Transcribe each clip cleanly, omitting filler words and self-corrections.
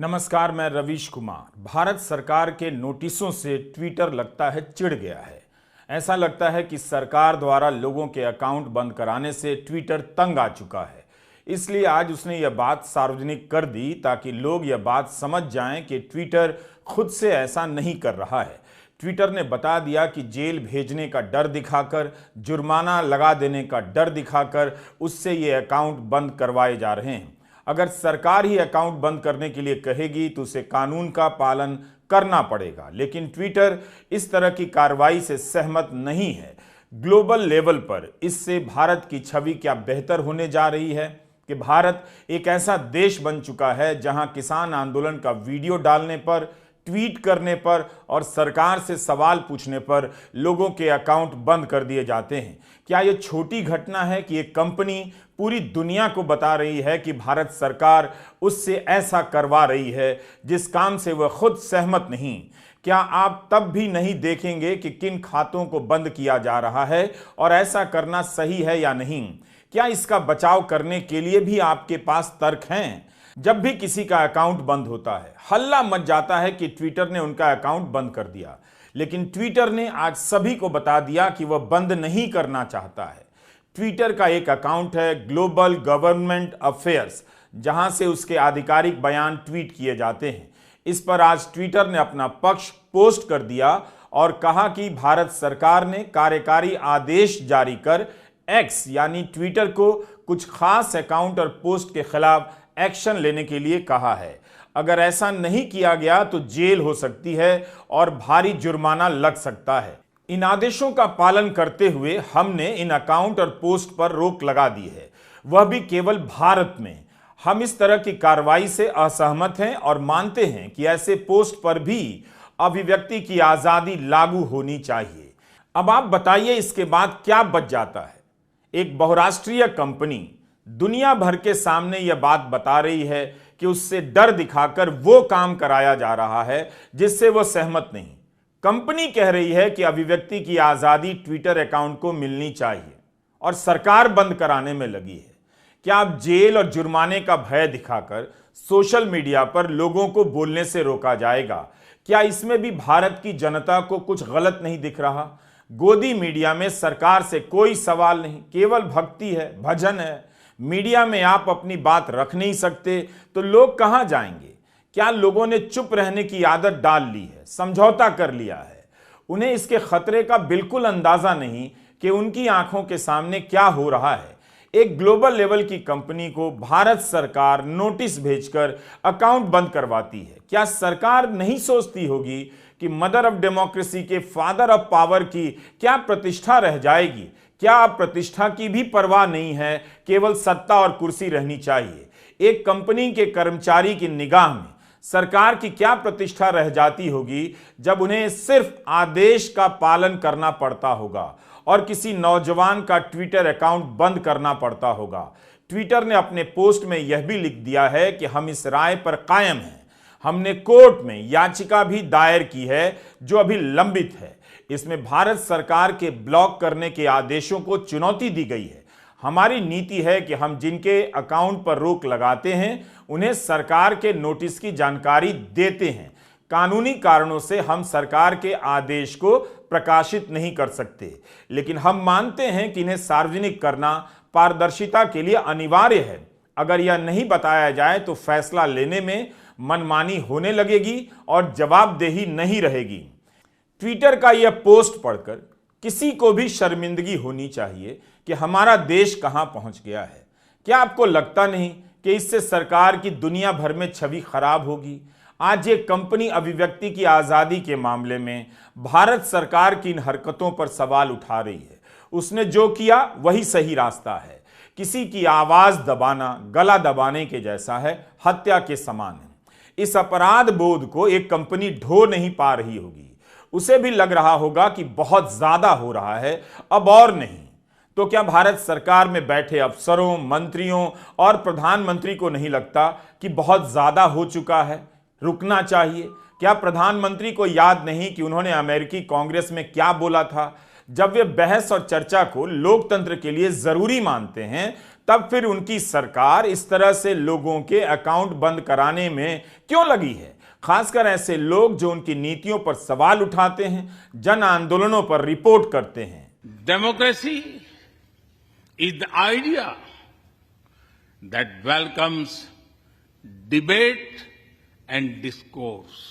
नमस्कार, मैं रवीश कुमार। भारत सरकार के नोटिसों से ट्विटर लगता है चिढ़ गया है। ऐसा लगता है कि सरकार द्वारा लोगों के अकाउंट बंद कराने से ट्विटर तंग आ चुका है। इसलिए आज उसने यह बात सार्वजनिक कर दी ताकि लोग यह बात समझ जाएं कि ट्विटर खुद से ऐसा नहीं कर रहा है। ट्विटर ने बता दिया कि जेल भेजने का डर दिखाकर, जुर्माना लगा देने का डर दिखाकर उससे ये अकाउंट बंद करवाए जा रहे हैं। अगर सरकार ही अकाउंट बंद करने के लिए कहेगी तो उसे कानून का पालन करना पड़ेगा, लेकिन ट्विटर इस तरह की कार्रवाई से सहमत नहीं है। ग्लोबल लेवल पर इससे भारत की छवि क्या बेहतर होने जा रही है कि भारत एक ऐसा देश बन चुका है जहां किसान आंदोलन का वीडियो डालने पर, ट्वीट करने पर और सरकार से सवाल पूछने पर लोगों के अकाउंट बंद कर दिए जाते हैं। क्या यह छोटी घटना है कि एक कंपनी पूरी दुनिया को बता रही है कि भारत सरकार उससे ऐसा करवा रही है जिस काम से वह खुद सहमत नहीं? क्या आप तब भी नहीं देखेंगे कि किन खातों को बंद किया जा रहा है और ऐसा करना सही है या नहीं? क्या इसका बचाव करने के लिए भी आपके पास तर्क हैं? जब भी किसी का अकाउंट बंद होता है, हल्ला मच जाता है कि ट्विटर ने उनका अकाउंट बंद कर दिया, लेकिन ट्विटर ने आज सभी को बता दिया कि वह बंद नहीं करना चाहता है। ट्विटर का एक अकाउंट है ग्लोबल गवर्नमेंट अफेयर्स, जहां से उसके आधिकारिक बयान ट्वीट किए जाते हैं। इस पर आज ट्विटर ने अपना पक्ष पोस्ट कर दिया और कहा कि भारत सरकार ने कार्यकारी आदेश जारी कर एक्स यानी ट्विटर को कुछ खास अकाउंट और पोस्ट के खिलाफ एक्शन लेने के लिए कहा है। अगर ऐसा नहीं किया गया तो जेल हो सकती है और भारी जुर्माना लग सकता है। इन आदेशों का पालन करते हुए हमने इन अकाउंट और पोस्ट पर रोक लगा दी है, वह भी केवल भारत में। हम इस तरह की कार्रवाई से असहमत हैं और मानते हैं कि ऐसे पोस्ट पर भी अभिव्यक्ति की आजादी लागू होनी चाहिए। अब आप बताइए, इसके बाद क्या बच जाता है? एक बहुराष्ट्रीय कंपनी दुनिया भर के सामने यह बात बता रही है कि उससे डर दिखाकर वो काम कराया जा रहा है जिससे वो सहमत नहीं। कंपनी कह रही है कि अभिव्यक्ति की आजादी ट्विटर अकाउंट को मिलनी चाहिए और सरकार बंद कराने में लगी है। क्या आप जेल और जुर्माने का भय दिखाकर सोशल मीडिया पर लोगों को बोलने से रोका जाएगा? क्या इसमें भी भारत की जनता को कुछ गलत नहीं दिख रहा? गोदी मीडिया में सरकार से कोई सवाल नहीं, केवल भक्ति है, भजन है। मीडिया में आप अपनी बात रख नहीं सकते तो लोग कहां जाएंगे? क्या लोगों ने चुप रहने की आदत डाल ली है, समझौता कर लिया है? उन्हें इसके खतरे का बिल्कुल अंदाजा नहीं कि उनकी आंखों के सामने क्या हो रहा है। एक ग्लोबल लेवल की कंपनी को भारत सरकार नोटिस भेजकर अकाउंट बंद करवाती है। क्या सरकार नहीं सोचती होगी कि मदर ऑफ डेमोक्रेसी के फादर ऑफ पावर की क्या प्रतिष्ठा रह जाएगी? क्या प्रतिष्ठा की भी परवाह नहीं है, केवल सत्ता और कुर्सी रहनी चाहिए? एक कंपनी के कर्मचारी की निगाह में सरकार की क्या प्रतिष्ठा रह जाती होगी जब उन्हें सिर्फ आदेश का पालन करना पड़ता होगा और किसी नौजवान का ट्विटर अकाउंट बंद करना पड़ता होगा? ट्विटर ने अपने पोस्ट में यह भी लिख दिया है कि हम इस राय पर कायम हैं। हमने कोर्ट में याचिका भी दायर की है जो अभी लंबित है। इसमें भारत सरकार के ब्लॉक करने के आदेशों को चुनौती दी गई है। हमारी नीति है कि हम जिनके अकाउंट पर रोक लगाते हैं उन्हें सरकार के नोटिस की जानकारी देते हैं। कानूनी कारणों से हम सरकार के आदेश को प्रकाशित नहीं कर सकते, लेकिन हम मानते हैं कि इन्हें सार्वजनिक करना पारदर्शिता के लिए अनिवार्य है। अगर यह नहीं बताया जाए तो फैसला लेने में मनमानी होने लगेगी और जवाबदेही नहीं रहेगी। ट्विटर का यह पोस्ट पढ़कर किसी को भी शर्मिंदगी होनी चाहिए कि हमारा देश कहां पहुंच गया है। क्या आपको लगता नहीं कि इससे सरकार की दुनिया भर में छवि खराब होगी? आज एक कंपनी अभिव्यक्ति की आजादी के मामले में भारत सरकार की इन हरकतों पर सवाल उठा रही है। उसने जो किया वही सही रास्ता है। किसी की आवाज दबाना गला दबाने के जैसा है, हत्या के समान है। इस अपराध बोध को एक कंपनी ढो नहीं पा रही होगी। उसे भी लग रहा होगा कि बहुत ज्यादा हो रहा है, अब और नहीं। तो क्या भारत सरकार में बैठे अफसरों, मंत्रियों और प्रधानमंत्री को नहीं लगता कि बहुत ज्यादा हो चुका है, रुकना चाहिए? क्या प्रधानमंत्री को याद नहीं कि उन्होंने अमेरिकी कांग्रेस में क्या बोला था? जब वे बहस और चर्चा को लोकतंत्र के लिए जरूरी मानते हैं तब फिर उनकी सरकार इस तरह से लोगों के अकाउंट बंद कराने में क्यों लगी है? खासकर ऐसे लोग जो उनकी नीतियों पर सवाल उठाते हैं, जन आंदोलनों पर रिपोर्ट करते हैं। Democracy is the idea that welcomes debate and discourse.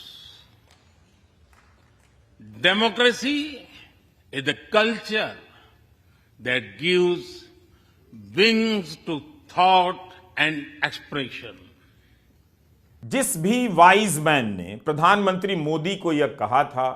Democracy is the culture that gives wings to thought and expression. जिस भी वाइज मैन ने प्रधानमंत्री मोदी को यह कहा था,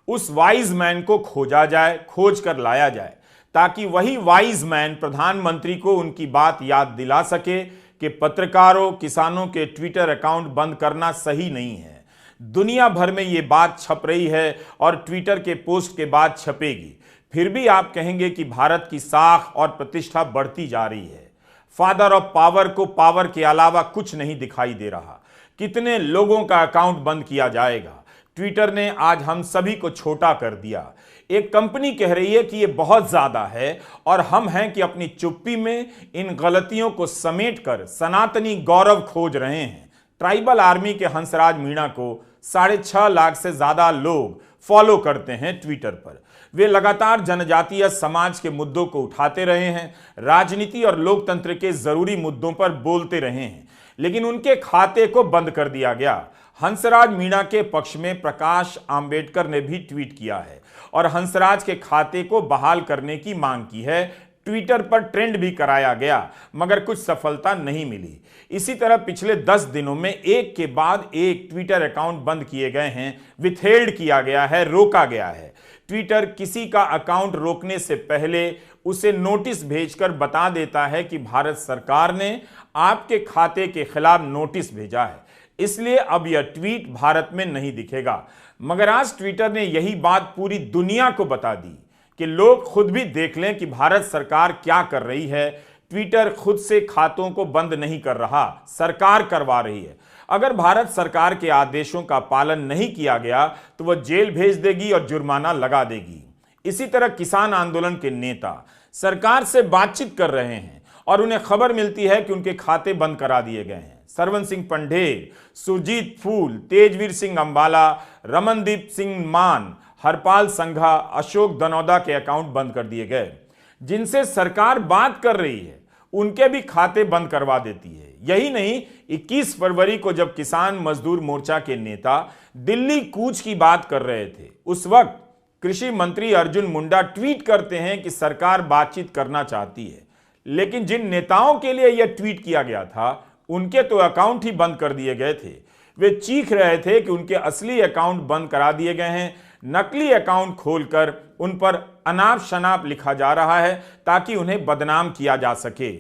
उस वाइज मैन को खोजा जाए, खोज कर लाया जाए, ताकि वही वाइज मैन प्रधानमंत्री को उनकी बात याद दिला सके कि पत्रकारों, किसानों के ट्विटर अकाउंट बंद करना सही नहीं है। दुनिया भर में यह बात छप रही है और ट्विटर के पोस्ट के बाद छपेगी, फिर भी आप कहेंगे कि भारत की साख और प्रतिष्ठा बढ़ती जा रही है। फादर ऑफ पावर को पावर के अलावा कुछ नहीं दिखाई दे रहा। कितने लोगों का अकाउंट बंद किया जाएगा? ट्विटर ने आज हम सभी को छोटा कर दिया। एक कंपनी कह रही है कि यह बहुत ज्यादा है और हम हैं कि अपनी चुप्पी में इन गलतियों को समेटकर सनातनी गौरव खोज रहे हैं। ट्राइबल आर्मी के हंसराज मीणा को 6.5 लाख से ज्यादा लोग फॉलो करते हैं ट्विटर पर। वे लगातार जनजातीय समाज के मुद्दों को उठाते रहे हैं, राजनीति और लोकतंत्र के जरूरी मुद्दों पर बोलते रहे हैं, लेकिन उनके खाते को बंद कर दिया गया। हंसराज मीणा के पक्ष में प्रकाश आंबेडकर ने भी ट्वीट किया है और हंसराज के खाते को बहाल करने की मांग की है। ट्विटर पर ट्रेंड भी कराया गया, मगर कुछ सफलता नहीं मिली। इसी तरह पिछले 10 दिनों में एक के बाद एक ट्विटर अकाउंट बंद किए गए हैं, विथहेल्ड किया गया है, रोका गया है। ट्विटर किसी का अकाउंट रोकने से पहले उसे नोटिस भेजकर बता देता है कि भारत सरकार ने आपके खाते के खिलाफ नोटिस भेजा है, इसलिए अब यह ट्वीट भारत में नहीं दिखेगा। मगर आज ट्विटर ने यही बात पूरी दुनिया को बता दी कि लोग खुद भी देख लें कि भारत सरकार क्या कर रही है। ट्विटर खुद से खातों को बंद नहीं कर रहा, सरकार करवा रही है। अगर भारत सरकार के आदेशों का पालन नहीं किया गया तो वह जेल भेज देगी और जुर्माना लगा देगी। इसी तरह किसान आंदोलन के नेता सरकार से बातचीत कर रहे हैं और उन्हें खबर मिलती है कि उनके खाते बंद करा दिए गए हैं। सरवन सिंह पंढेर, सुरजीत फूल, तेजवीर सिंह अंबाला, रमनदीप सिंह मान, हरपाल संघा, अशोक दनौदा के अकाउंट बंद कर दिए गए। जिनसे सरकार बात कर रही है उनके भी खाते बंद करवा देती है। यही नहीं, 21 फरवरी को जब किसान मजदूर मोर्चा के नेता दिल्ली कूच की बात कर रहे थे, उस वक्त कृषि मंत्री अर्जुन मुंडा ट्वीट करते हैं कि सरकार बातचीत करना चाहती है, लेकिन जिन नेताओं के लिए यह ट्वीट किया गया था उनके तो अकाउंट ही बंद कर दिए गए थे। वे चीख रहे थे कि उनके असली अकाउंट बंद करा दिए गए हैं, नकली अकाउंट खोलकर उन पर अनाप शनाप लिखा जा रहा है ताकि उन्हें बदनाम किया जा सके।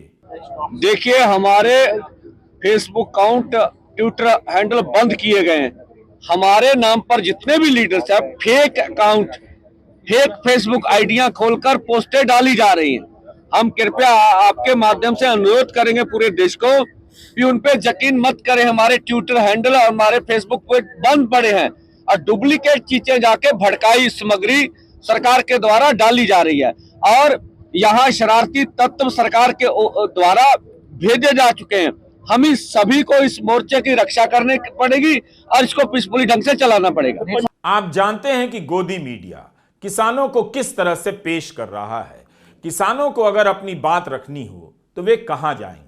देखिए, हमारे फेसबुक अकाउंट, ट्विटर हैंडल बंद किए गए हैं। हमारे नाम पर जितने भी लीडर्स हैं, फेक अकाउंट, फेक फेसबुक आईडियां खोलकर पोस्टें डाली जा रही हैं। हम कृपया आपके माध्यम से अनुरोध करेंगे पूरे देश को कि उन पे यकीन मत करें। हमारे ट्विटर हैंडल और हमारे फेसबुक पे बंद पड़े हैं और डुप्लीकेट चीजें जाके भड़काई सामग्री सरकार के द्वारा डाली जा रही है और यहाँ शरारती तत्व सरकार के द्वारा भेजे जा चुके हैं। हम इस सभी को इस मोर्चे की रक्षा करने पड़ेगी और इसको पीसफुली ढंग से चलाना पड़ेगा। आप जानते हैं कि गोदी मीडिया किसानों को किस तरह से पेश कर रहा है। किसानों को अगर अपनी बात रखनी हो तो वे कहां जाएंगे?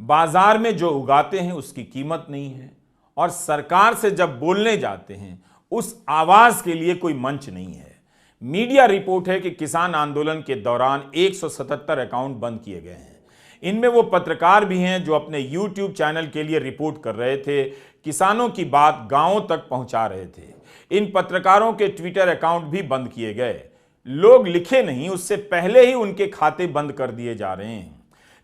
बाजार में जो उगाते हैं उसकी कीमत नहीं है और सरकार से जब बोलने जाते हैं उस आवाज के लिए कोई मंच नहीं है। मीडिया रिपोर्ट है कि किसान आंदोलन के दौरान 177 अकाउंट बंद किए गए हैं। इनमें वो पत्रकार भी हैं जो अपने YouTube चैनल के लिए रिपोर्ट कर रहे थे, किसानों की बात गांवों तक पहुंचा रहे थे। इन पत्रकारों के ट्विटर अकाउंट भी बंद किए गए। लोग लिखे नहीं उससे पहले ही उनके खाते बंद कर दिए जा रहे हैं।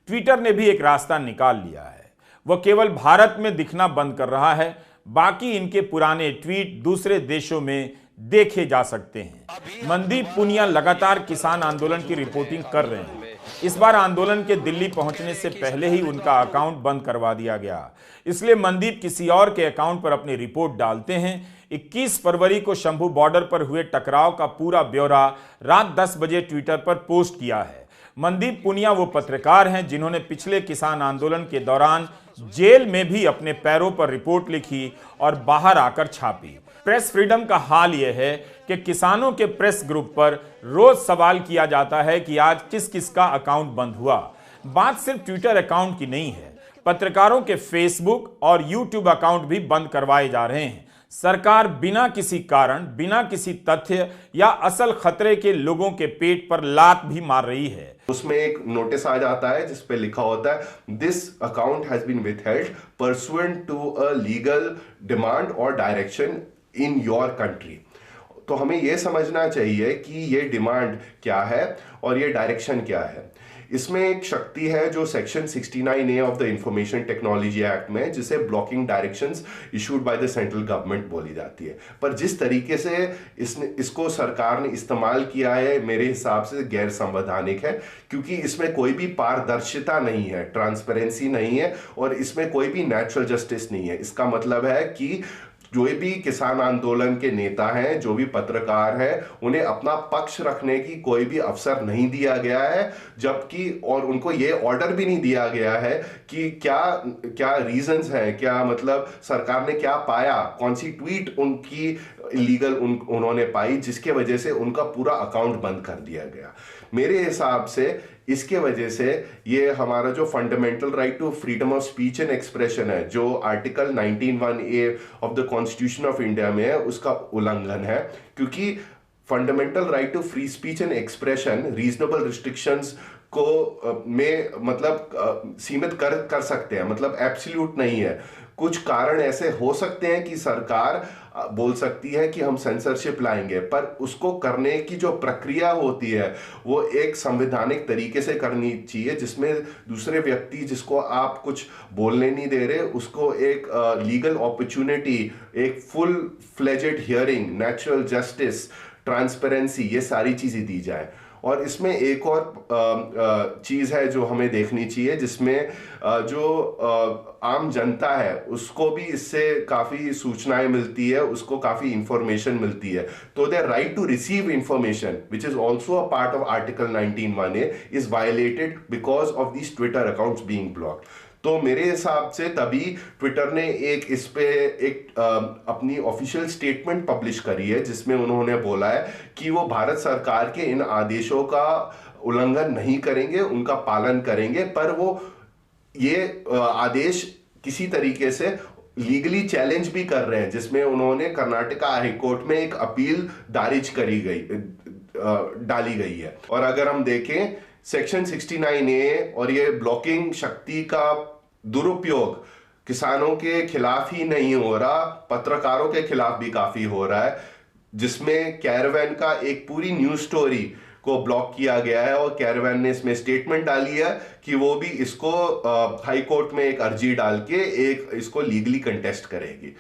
ट्विटर ने भी एक रास्ता निकाल लिया है, वह केवल भारत में दिखना बंद कर रहा है, बाकी इनके पुराने ट्वीट दूसरे देशों में देखे जा सकते हैं। मनदीप पुनिया लगातार किसान आंदोलन की रिपोर्टिंग कर रहे हैं। इस बार आंदोलन के दिल्ली पहुंचने से पहले ही उनका अकाउंट बंद करवा दिया गया, इसलिए मनदीप किसी और के अकाउंट पर अपनी रिपोर्ट डालते हैं। 21 फरवरी को शंभू बॉर्डर पर हुए टकराव का पूरा ब्यौरा रात 10 बजे ट्विटर पर पोस्ट किया है। मनदीप पुनिया वो पत्रकार हैं जिन्होंने पिछले किसान आंदोलन के दौरान जेल में भी अपने पैरों पर रिपोर्ट लिखी और बाहर आकर छापी। प्रेस फ्रीडम का हाल यह है कि किसानों के प्रेस ग्रुप पर रोज सवाल किया जाता है कि आज किस किस का अकाउंट बंद हुआ। बात सिर्फ ट्विटर अकाउंट की नहीं है, पत्रकारों के फेसबुक और यूट्यूब अकाउंट भी बंद करवाए जा रहे हैं। सरकार बिना किसी कारण, बिना किसी तथ्य या असल खतरे के लोगों के पेट पर लात भी मार रही है। उसमें एक नोटिस आ जाता है जिस पे लिखा होता है this account has been withheld pursuant to a legal demand और डायरेक्शन इन योर कंट्री। तो हमें यह समझना चाहिए कि ये डिमांड क्या है और ये डायरेक्शन क्या है। इसमें एक शक्ति है जो section 69A of the information technology act में, जिसे blocking directions issued by the central government बोली जाती है। पर जिस तरीके से इसको सरकार ने इस्तेमाल किया है मेरे हिसाब से गैर संवैधानिक है, क्योंकि इसमें कोई भी पारदर्शिता नहीं है, ट्रांसपेरेंसी नहीं है और इसमें कोई भी नेचुरल जस्टिस नहीं है। इसका मतलब है कि जो भी किसान आंदोलन के नेता हैं, जो भी पत्रकार हैं, उन्हें अपना पक्ष रखने की कोई भी अवसर नहीं दिया गया है, जबकि और उनको ये ऑर्डर भी नहीं दिया गया है कि क्या क्या रीजंस हैं, क्या मतलब सरकार ने क्या पाया, कौन सी ट्वीट उनकी इलीगल उन्होंने पाई जिसके वजह से उनका पूरा अकाउंट बंद कर दिया गया। मेरे हिसाब से इसके वजह से ये हमारा जो fundamental right to freedom of speech and expression है, जो article 19(1)(a of the constitution of India में है, उसका उल्लंघन है। क्योंकि fundamental right to free speech and expression reasonable restrictions को में मतलब सीमित कर सकते हैं, मतलब एब्सोल्यूट नहीं है। कुछ कारण ऐसे हो सकते हैं कि सरकार बोल सकती है कि हम सेंसरशिप लाएंगे, पर उसको करने की जो प्रक्रिया होती है वो एक संवैधानिक तरीके से करनी चाहिए, जिसमें दूसरे व्यक्ति जिसको आप कुछ बोलने नहीं दे रहे उसको एक लीगल अपॉर्चुनिटी, एक full fledged hearing, natural justice, transparency, ये सारी चीजें दी जाए। और इसमें एक और चीज है जो हमें देखनी चाहिए, जिसमें जो आम जनता है उसको भी इससे काफी सूचनाएं मिलती है, उसको काफी इंफॉर्मेशन मिलती है। तो their right to receive information which is also a part of article 19(1)(a is violated because of these Twitter accounts being blocked. तो मेरे हिसाब से तभी ट्विटर ने इस पे एक अपनी ऑफिशियल स्टेटमेंट पब्लिश करी है, जिसमें उन्होंने बोला है कि वो भारत सरकार के इन आदेशों का उल्लंघन नहीं करेंगे, उनका पालन करेंगे, पर वो ये आदेश किसी तरीके से लीगली चैलेंज भी कर रहे हैं, जिसमें उन्होंने कर्नाटका हाई कोर्ट में एक अपील डाली गई है। और अगर हम देखें सेक्शन 69A और ये ब्लॉकिंग शक्ति का दुरुपयोग किसानों के खिलाफ ही नहीं हो रहा, पत्रकारों के खिलाफ भी काफी हो रहा है, जिसमें कैरावैन का एक पूरी न्यूज स्टोरी को ब्लॉक किया गया है और कैरावैन ने इसमें स्टेटमेंट डाली है कि वो भी इसको हाई कोर्ट में एक अर्जी डाल के इसको लीगली कंटेस्ट करेगी।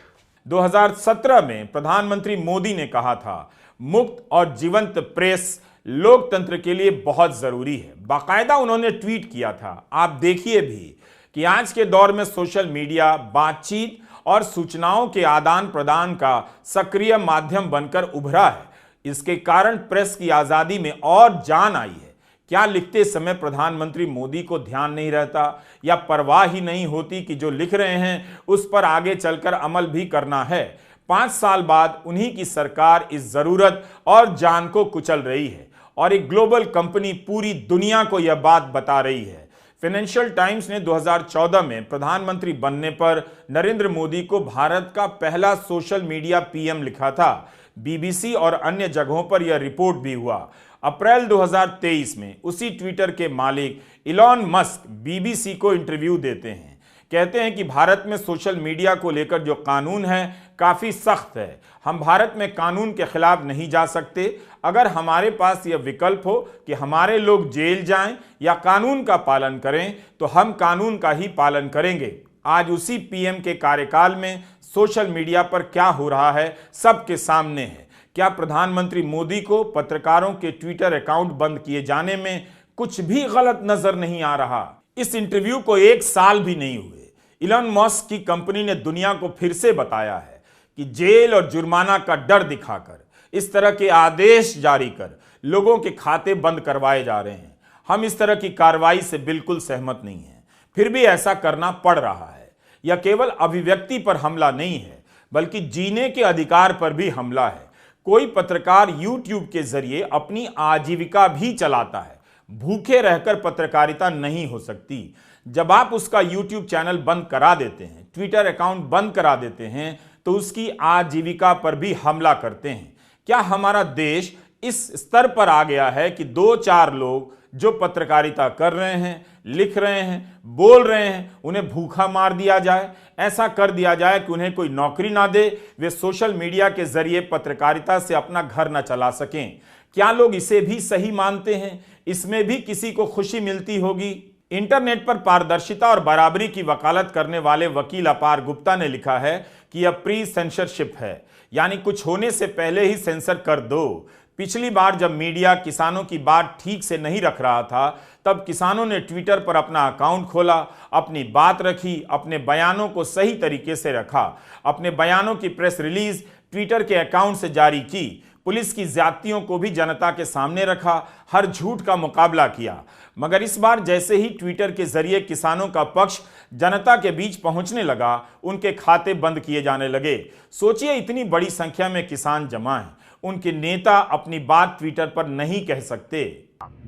2017 में प्रधानमंत्री मोदी ने कहा था, मुक्त और जीवंत प्रेस लोकतंत्र के लिए बहुत जरूरी है। बाकायदा उन्होंने ट्वीट किया था। आप देखिए भी कि आज के दौर में सोशल मीडिया बातचीत और सूचनाओं के आदान प्रदान का सक्रिय माध्यम बनकर उभरा है। इसके कारण प्रेस की आजादी में और जान आई है। क्या लिखते समय प्रधानमंत्री मोदी को ध्यान नहीं रहता या परवाह ही नहीं होती कि जो लिख रहे हैं उस पर आगे चलकर अमल भी करना है? 5 साल बाद उन्हीं की सरकार इस जरूरत और जान को कुचल रही है और एक ग्लोबल कंपनी पूरी दुनिया को यह बात बता रही है। फाइनेंशियल टाइम्स ने 2014 में प्रधानमंत्री बनने पर नरेंद्र मोदी को भारत का पहला सोशल मीडिया पीएम लिखा था। बीबीसी और अन्य जगहों पर यह रिपोर्ट भी हुआ। अप्रैल 2023 में उसी ट्विटर के मालिक इलॉन मस्क बीबीसी को इंटरव्यू देते हैं। कहते हैं कि भारत में सोशल मीडिया को लेकर जो कानून है काफी सख्त है। हम भारत में कानून के खिलाफ नहीं जा सकते। अगर हमारे पास यह विकल्प हो कि हमारे लोग जेल जाएं या कानून का पालन करें तो हम कानून का ही पालन करेंगे। आज उसी पीएम के कार्यकाल में सोशल मीडिया पर क्या हो रहा है सबके सामने है। क्या प्रधानमंत्री मोदी को पत्रकारों के ट्विटर अकाउंट बंद किए जाने में कुछ भी गलत नजर नहीं आ रहा? इस इंटरव्यू को 1 साल भी नहीं हुए, इलॉन मस्क की कंपनी ने दुनिया को फिर से बताया है कि जेल और जुर्माना का डर दिखाकर, इस तरह के आदेश जारी कर लोगों के खाते बंद करवाए जा रहे हैं। हम इस तरह की कार्रवाई से बिल्कुल सहमत नहीं हैं। फिर भी ऐसा करना पड़ रहा है। यह केवल अभिव्यक्ति पर हमला नहीं है, बल्कि जीने के अधिकार पर भी हमला है। कोई पत्रकार YouTube के जरिए अपनी आजीविका भी चलाता है। भूखे रहकर पत्रकारिता नहीं हो सकती। जब आप उसका YouTube चैनल बंद करा देते हैं, ट्विटर अकाउंट बंद करा देते हैं, तो उसकी आजीविका पर भी हमला करते हैं। क्या हमारा देश इस स्तर पर आ गया है कि 2-4 लोग जो पत्रकारिता कर रहे हैं, लिख रहे हैं, बोल रहे हैं, उन्हें भूखा मार दिया जाए? ऐसा कर दिया जाए कि उन्हें कोई नौकरी ना दे, वे सोशल मीडिया के जरिए पत्रकारिता से अपना घर न चला सकें? क्या लोग इसे भी सही मानते हैं? इसमें भी किसी को खुशी मिलती होगी? इंटरनेट पर पारदर्शिता और बराबरी की वकालत करने वाले वकील अपार गुप्ता ने लिखा है कि यह प्री सेंसरशिप है, यानी कुछ होने से पहले ही सेंसर कर दो। पिछली बार जब मीडिया किसानों की बात ठीक से नहीं रख रहा था, तब किसानों ने ट्विटर पर अपना अकाउंट खोला, अपनी बात रखी, अपने बयानों को सही तरीके से रखा, अपने बयानों की प्रेस रिलीज ट्विटर के अकाउंट से जारी की, पुलिस की ज्यादतियों को भी जनता के सामने रखा, हर झूठ का मुकाबला किया। मगर इस बार जैसे ही ट्विटर के जरिए किसानों का पक्ष जनता के बीच पहुंचने लगा, उनके खाते बंद किए जाने लगे। सोचिए, इतनी बड़ी संख्या में किसान जमा हैं, उनके नेता अपनी बात ट्विटर पर नहीं कह सकते।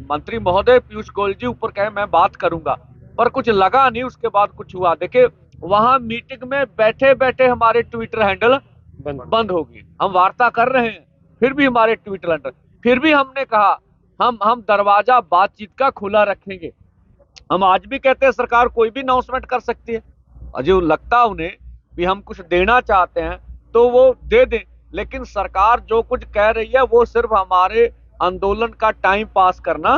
मंत्री महोदय पीयूष गोयल जी ऊपर कहे मैं बात करूंगा, पर कुछ लगा नहीं, उसके बाद कुछ हुआ। देखिए, वहां मीटिंग में बैठे बैठे हमारे ट्विटर हैंडल बंद होगी। हम वार्ता कर रहे हैं, फिर भी हमारे ट्विटर हैंडल, फिर भी हमने कहा हम दरवाजा बातचीत का खुला रखेंगे। हम आज भी कहते हैं सरकार कोई भी अनाउंसमेंट कर सकती है। अजय लगता उन्हें भी हम कुछ देना चाहते हैं तो वो दे दें, लेकिन सरकार जो कुछ कह रही है वो सिर्फ हमारे आंदोलन का टाइम पास करना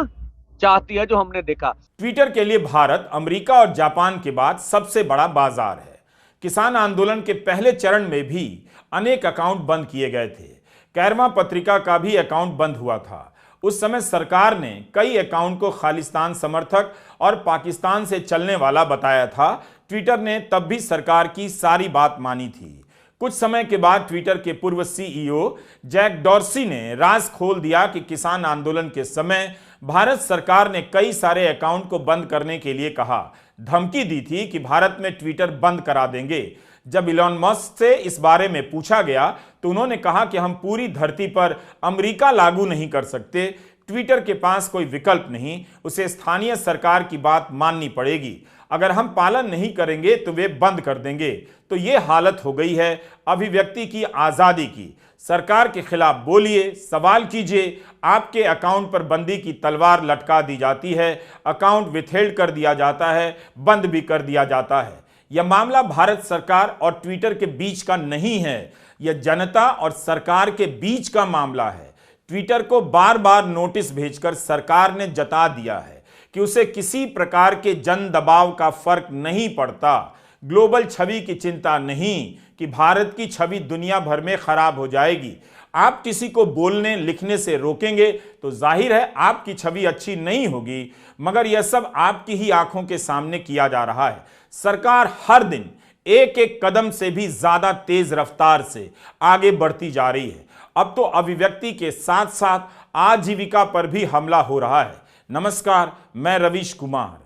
चाहती है, जो हमने देखा। ट्विटर के लिए भारत अमेरिका और जापान के बाद सबसे बड़ा बाजार है। किसान आंदोलन के पहले चरण में भी अनेक अकाउंट बंद किए गए थे। कैरमा पत्रिका का भी अकाउंट बंद हुआ था। उस समय सरकार ने कई अकाउंट को खालिस्तान समर्थक और पाकिस्तान से चलने वाला बताया था। ट्विटर ने तब भी सरकार की सारी बात मानी थी। कुछ समय के बाद ट्विटर के पूर्व CEO जैक डॉर्सी ने राज खोल दिया कि किसान आंदोलन के समय भारत सरकार ने कई सारे अकाउंट को बंद करने के लिए कहा, धमकी दी थी कि भारत में ट्विटर बंद करा देंगे। जब इलॉन मस्क से इस बारे में पूछा गया तो उन्होंने कहा कि हम पूरी धरती पर अमेरिका लागू नहीं कर सकते, ट्विटर के पास कोई विकल्प नहीं, उसे स्थानीय सरकार की बात माननी पड़ेगी, अगर हम पालन नहीं करेंगे तो वे बंद कर देंगे। तो ये हालत हो गई है अभिव्यक्ति की आज़ादी की। सरकार के खिलाफ बोलिए, सवाल कीजिए, आपके अकाउंट पर बंदी की तलवार लटका दी जाती है, अकाउंट विथहेल्ड कर दिया जाता है, बंद भी कर दिया जाता है। यह मामला भारत सरकार और ट्विटर के बीच का नहीं है, यह जनता और सरकार के बीच का मामला है। ट्विटर को बार बार नोटिस भेजकर सरकार ने जता दिया है कि उसे किसी प्रकार के जन दबाव का फर्क नहीं पड़ता। ग्लोबल छवि की चिंता नहीं कि भारत की छवि दुनिया भर में खराब हो जाएगी। आप किसी को बोलने लिखने से रोकेंगे तो जाहिर है आपकी छवि अच्छी नहीं होगी, मगर यह सब आपकी ही आंखों के सामने किया जा रहा है। सरकार हर दिन एक एक कदम से भी ज्यादा तेज रफ्तार से आगे बढ़ती जा रही है। अब तो अभिव्यक्ति के साथ साथ आजीविका पर भी हमला हो रहा है। नमस्कार, मैं रवीश कुमार।